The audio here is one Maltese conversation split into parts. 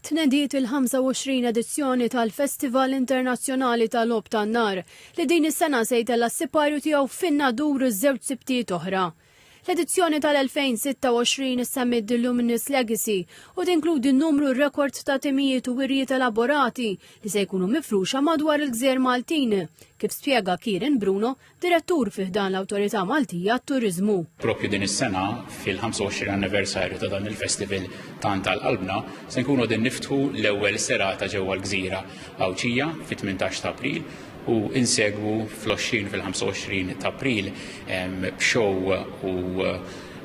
Tnediet il-25 edizzjoni tal-Festival Internazzjonali tal-Lob tan-Nar li din is-sena se jtella s-siparju tiegħu fin-nadur iż-żewġ sibtiet oħra. L-edizzjoni tal-2026 issemmit The Luminous Legacy u tinkludi numru rekord ta' timijiet u wirjiet elaborati li se jkunu mifruxa madwar il-Gżejjer Maltin, kif spjega Kieran Bruno, direttur fih dan l-Awtorità Maltija għat-Turiżmu. Propju din is-sena fil-25 anniversarju ta' dan il-festival tant tal-qalbna se nkunu din niftħu l-ewwel serata ġewwa l-Gżira Awċija fit-18 ta' April u insegwu fl-20 fil-25 ta' April b'show u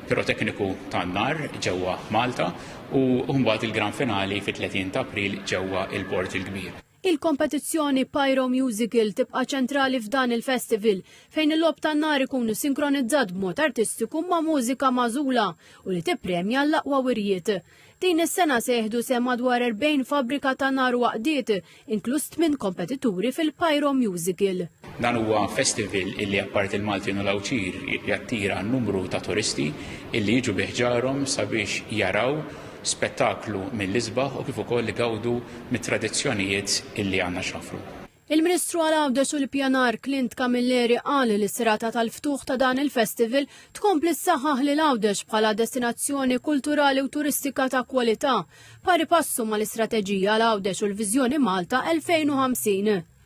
pirotekniku tan-nar ġewwa Malta u mbagħad il-gran finali fit-30 ta' April ġewwa il-Port il-Kbir. Il-kompetizzjoni Pyro Musical tibqa' ċentrali f'dan il-festival fejn il-lob tan-nar ikunu sinkronizzat b'mod artistiku ma' mużika magħżula u li tippremja l-aqwa wirjiet. Din is-sena se jieħdu sehem madwar 40 fabbrika ta' nar u għaqdiet, inkluż 8 kompetituri fil-Pyro Musical. Dan huwa festival illi apparti il-Maltin u l-Awċir jattira numru ta' turisti illi jiġu biħġarhom sabiex jaraw spettaklu mill-isbaħ u kif ukoll igawdu mit-tradizzjonijiet illi għandna x'nofru. Il-Ministru għal-Għawdex u l-Pjanar Clint Camilleri qal li s-serata tal-ftuħ ta' dan il-festival tkompli s-saħħaħ li l-Għawdex bħala destinazzjoni kulturali u turistika ta' kwalità pari passu mal-istrateġija l-Għawdex u l-Viżjoni Malta 2050.